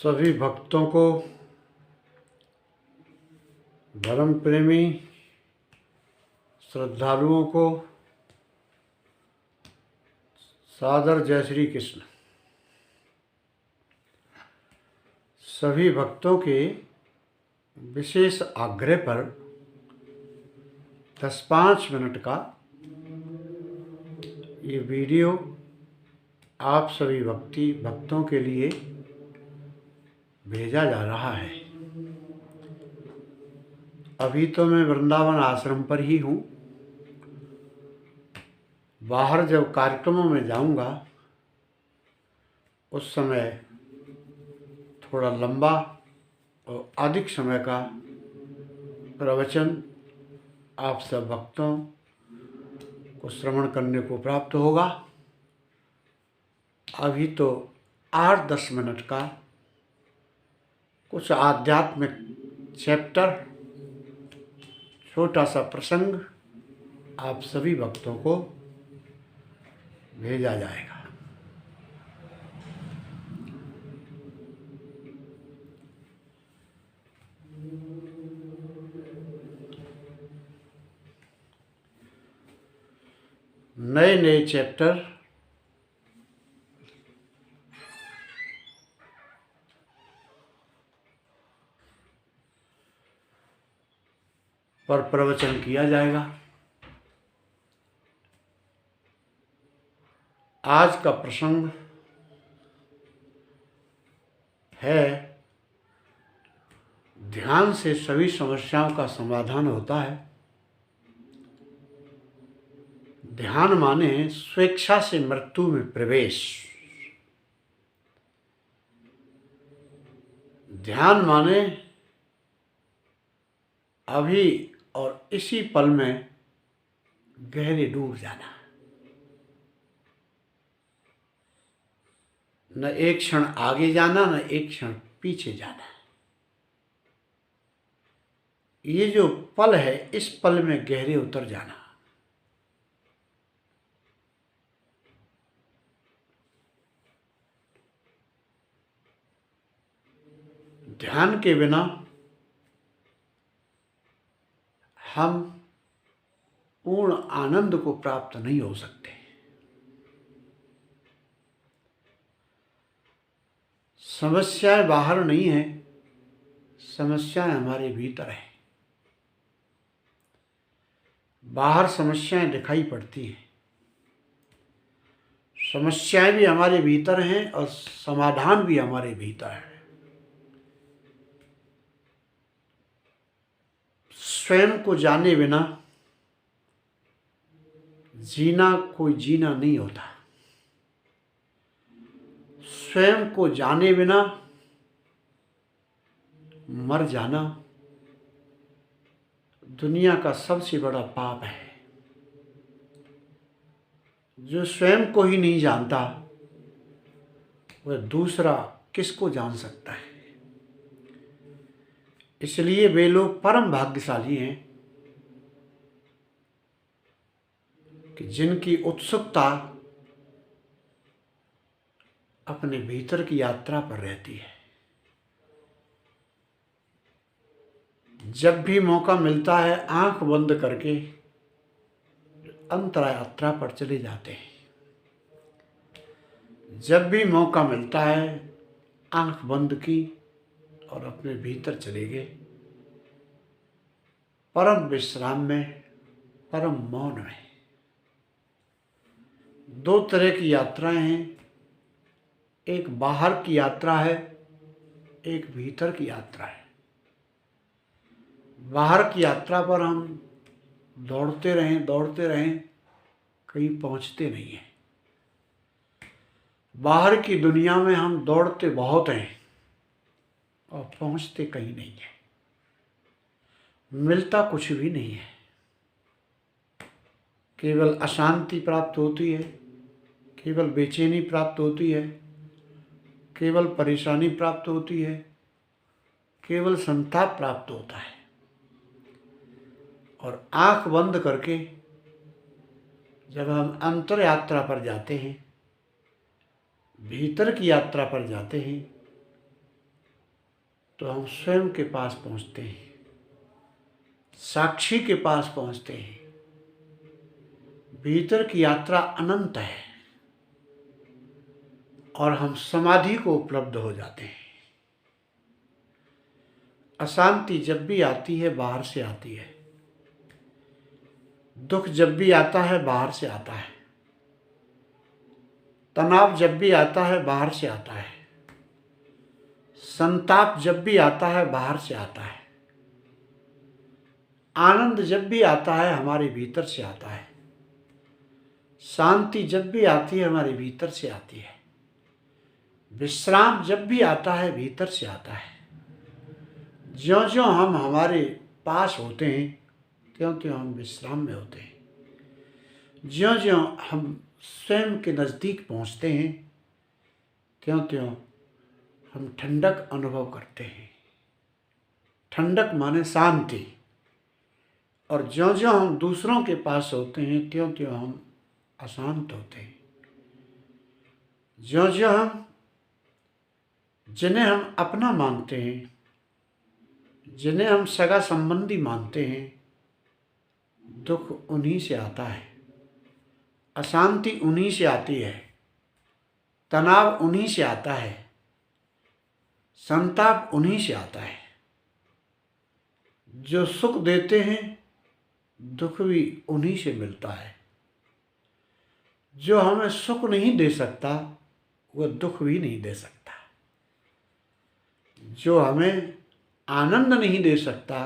सभी भक्तों को, धर्म प्रेमी श्रद्धालुओं को सादर जय श्री कृष्ण। सभी भक्तों के विशेष आग्रह पर 10-5 मिनट का ये वीडियो आप सभी भक्तों के लिए भेजा जा रहा है। अभी तो मैं वृंदावन आश्रम पर ही हूँ। बाहर जब कार्यक्रमों में जाऊँगा उस समय थोड़ा लंबा और अधिक समय का प्रवचन आप सब भक्तों को श्रवण करने को प्राप्त होगा। अभी तो 8-10 मिनट का कुछ आध्यात्मिक चैप्टर, छोटा सा प्रसंग आप सभी भक्तों को भेजा जाएगा। नए नए चैप्टर पर प्रवचन किया जाएगा। आज का प्रसंग है, ध्यान से सभी समस्याओं का समाधान होता है। ध्यान माने स्वेच्छा से मृत्यु में प्रवेश। ध्यान माने अभी और इसी पल में गहरे डूब जाना। न एक क्षण आगे जाना, न एक क्षण पीछे जाना। ये जो पल है, इस पल में गहरे उतर जाना। ध्यान के बिना हम पूर्ण आनंद को प्राप्त नहीं हो सकते। समस्याएं बाहर नहीं है, समस्याएं हमारे भीतर है। बाहर समस्याएं दिखाई पड़ती हैं, समस्याएं भी हमारे भीतर हैं और समाधान भी हमारे भीतर है। स्वयं को जाने बिना जीना कोई जीना नहीं होता। स्वयं को जाने बिना मर जाना दुनिया का सबसे बड़ा पाप है। जो स्वयं को ही नहीं जानता वह दूसरा किसको जान सकता है। इसलिए वे लोग परम भाग्यशाली हैं कि जिनकी उत्सुकता अपने भीतर की यात्रा पर रहती है। जब भी मौका मिलता है, आंख बंद करके अंतर यात्रा पर चले जाते हैं। जब भी मौका मिलता है, आंख बंद की और अपने भीतर चले गए, परम विश्राम में, परम मौन में। 2 तरह की यात्राएं हैं, एक बाहर की यात्रा है, एक भीतर की यात्रा है। बाहर की यात्रा पर हम दौड़ते रहें, कहीं पहुंचते नहीं हैं। बाहर की दुनिया में हम दौड़ते बहुत हैं और पहुंचते कहीं नहीं है। मिलता कुछ भी नहीं है। केवल अशांति प्राप्त होती है, केवल बेचैनी प्राप्त होती है, केवल परेशानी प्राप्त होती है, केवल संताप प्राप्त होता है। और आंख बंद करके जब हम अंतर यात्रा पर जाते हैं, भीतर की यात्रा पर जाते हैं, तो हम स्वयं के पास पहुंचते हैं, साक्षी के पास पहुंचते हैं। भीतर की यात्रा अनंत है और हम समाधि को उपलब्ध हो जाते हैं। अशांति जब भी आती है बाहर से आती है, दुख जब भी आता है बाहर से आता है, तनाव जब भी आता है बाहर से आता है, संताप जब भी आता है बाहर से आता है, आनंद जब भी आता है हमारे भीतर से आता है, शांति जब भी आती है हमारे भीतर से आती है, विश्राम जब भी आता है भीतर से आता है। ज्यों ज्यों हम हमारे पास होते हैं त्यों त्यों हम विश्राम में होते हैं। ज्यों ज्यों हम स्वयं के नज़दीक पहुंचते हैं त्यों त्यों हम ठंडक अनुभव करते हैं। ठंडक माने शांति। और ज्यों ज्यों हम दूसरों के पास होते हैं त्यों त्यों हम अशांत होते हैं। ज्यों ज्यों हम जिन्हें हम अपना मानते हैं, जिन्हें हम सगा संबंधी मानते हैं, दुख उन्हीं से आता है, अशांति उन्हीं से आती है, तनाव उन्हीं से आता है, संताप उन्हीं से आता है। जो सुख देते हैं दुख भी उन्हीं से मिलता है। जो हमें सुख नहीं दे सकता वह दुख भी नहीं दे सकता। जो हमें आनंद नहीं दे सकता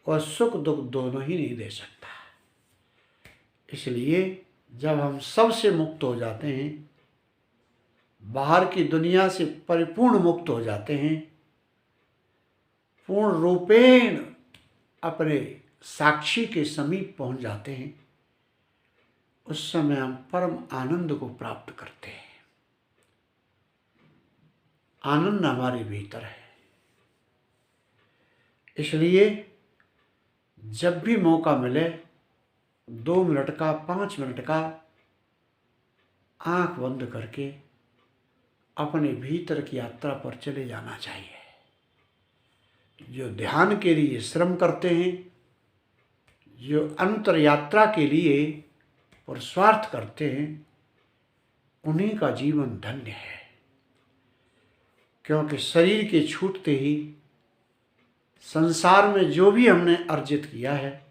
वह सुख दुख दोनों ही नहीं दे सकता। इसलिए जब हम सबसे मुक्त हो जाते हैं, बाहर की दुनिया से परिपूर्ण मुक्त हो जाते हैं, पूर्ण रूपेण अपने साक्षी के समीप पहुंच जाते हैं, उस समय हम परम आनंद को प्राप्त करते हैं। आनंद हमारे भीतर है। इसलिए जब भी मौका मिले 2 मिनट का 5 मिनट का आंख बंद करके अपने भीतर की यात्रा पर चले जाना चाहिए। जो ध्यान के लिए श्रम करते हैं, जो अंतर यात्रा के लिए पुरुषार्थ करते हैं, उन्हीं का जीवन धन्य है। क्योंकि शरीर के छूटते ही संसार में जो भी हमने अर्जित किया है,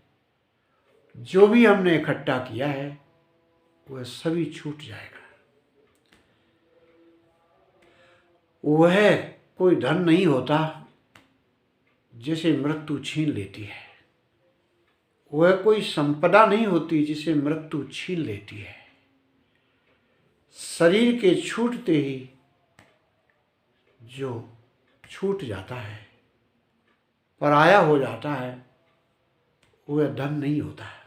जो भी हमने इकट्ठा किया है, वह सभी छूट जाएगा। वह कोई धन नहीं होता जिसे मृत्यु छीन लेती है। वह कोई संपदा नहीं होती जिसे मृत्यु छीन लेती है। शरीर के छूटते ही जो छूट जाता है, पराया हो जाता है, वह धन नहीं होता है।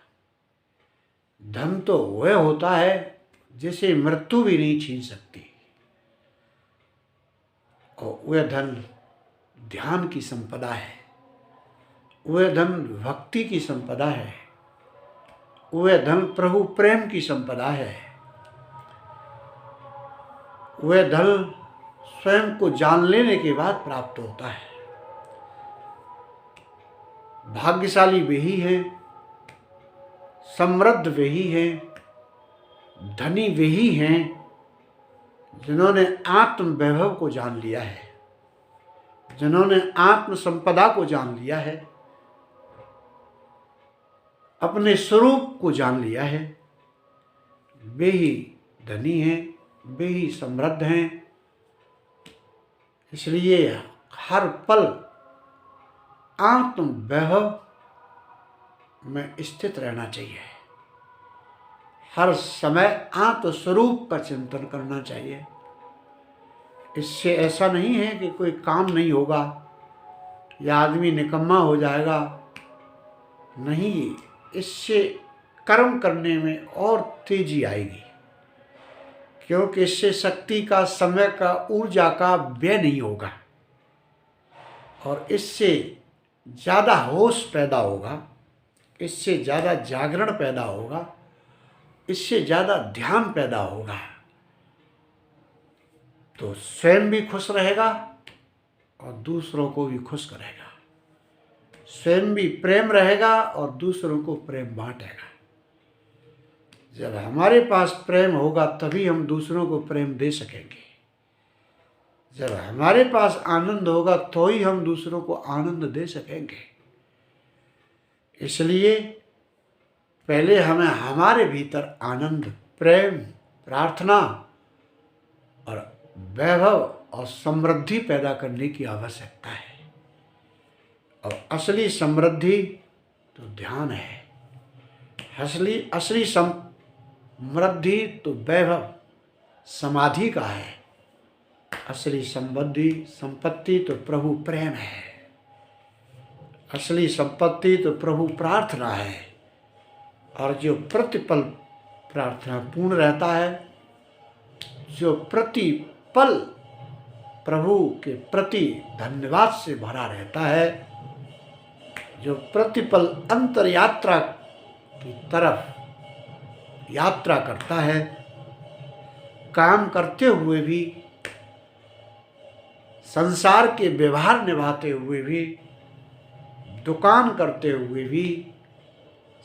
धन तो वह होता है जिसे मृत्यु भी नहीं छीन सकती। और वह धन ध्यान की संपदा है, वह धन भक्ति की संपदा है, वह धन प्रभु प्रेम की संपदा है, वह धन स्वयं को जान लेने के बाद प्राप्त होता है। भाग्यशाली वही है, समृद्ध वही है, धनी वही हैं जिन्होंने आत्म वैभव को जान लिया है, जिन्होंने आत्म संपदा को जान लिया है, अपने स्वरूप को जान लिया है। वे ही धनी हैं, वे ही समृद्ध हैं। इसलिए हर पल आत्म वैभव में स्थित रहना चाहिए। हर समय आत्म स्वरूप का चिंतन करना चाहिए। इससे ऐसा नहीं है कि कोई काम नहीं होगा या आदमी निकम्मा हो जाएगा। नहीं, इससे कर्म करने में और तेजी आएगी, क्योंकि इससे शक्ति का, समय का, ऊर्जा का व्यय नहीं होगा और इससे ज़्यादा होश पैदा होगा, इससे ज़्यादा जागरण पैदा होगा, इससे ज़्यादा ध्यान पैदा होगा। तो स्वयं भी खुश रहेगा और दूसरों को भी खुश करेगा। स्वयं भी प्रेम रहेगा और दूसरों को प्रेम बांटेगा। जब हमारे पास प्रेम होगा तभी हम दूसरों को प्रेम दे सकेंगे। जब हमारे पास आनंद होगा तो ही हम दूसरों को आनंद दे सकेंगे। इसलिए पहले हमें हमारे भीतर आनंद, प्रेम, प्रार्थना और वैभव और समृद्धि पैदा करने की आवश्यकता है। और असली समृद्धि तो ध्यान है। असली समृद्धि तो वैभव समाधि का है। असली संपत्ति तो प्रभु प्रेम है। असली संपत्ति तो प्रभु प्रार्थना है। और जो प्रतिपल प्रार्थना पूर्ण रहता है, जो प्रतिपल प्रभु के प्रति धन्यवाद से भरा रहता है, जो प्रतिपल अंतर यात्रा की तरफ यात्रा करता है, काम करते हुए भी, संसार के व्यवहार निभाते हुए भी, दुकान करते हुए भी,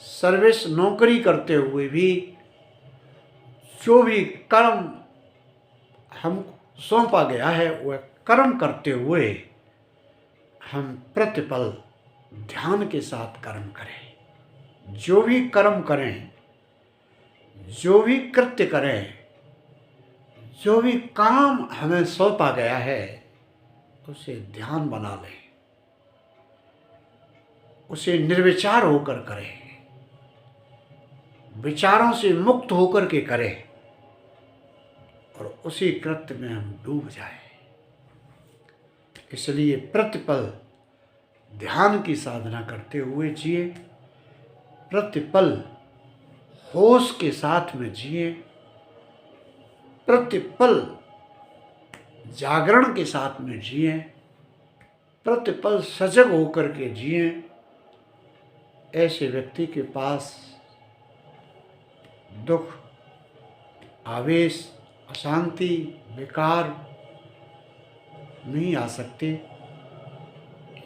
सर्विस नौकरी करते हुए भी, जो भी कर्म हम सौंपा गया है वह कर्म करते हुए हम प्रतिपल ध्यान के साथ कर्म करें। जो भी कर्म करें, जो भी कृत्य करें, जो भी काम हमें सौंपा गया है उसे ध्यान बना लें, उसे निर्विचार होकर करें, विचारों से मुक्त होकर के करें और उसी कृत्य में हम डूब जाएं। इसलिए प्रतिपल ध्यान की साधना करते हुए जिए, प्रतिपल होश के साथ में जिए, प्रतिपल जागरण के साथ में जिए, प्रतिपल सजग होकर के जिए। ऐसे व्यक्ति के पास दुख, आवेश, अशांति, विकार नहीं आ सकते।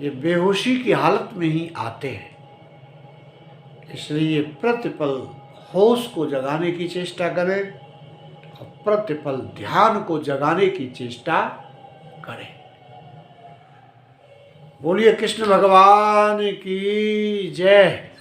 ये बेहोशी की हालत में ही आते हैं। इसलिए प्रतिपल होश को जगाने की चेष्टा करें और प्रतिपल ध्यान को जगाने की चेष्टा करें। बोलिए कृष्ण भगवान की जय।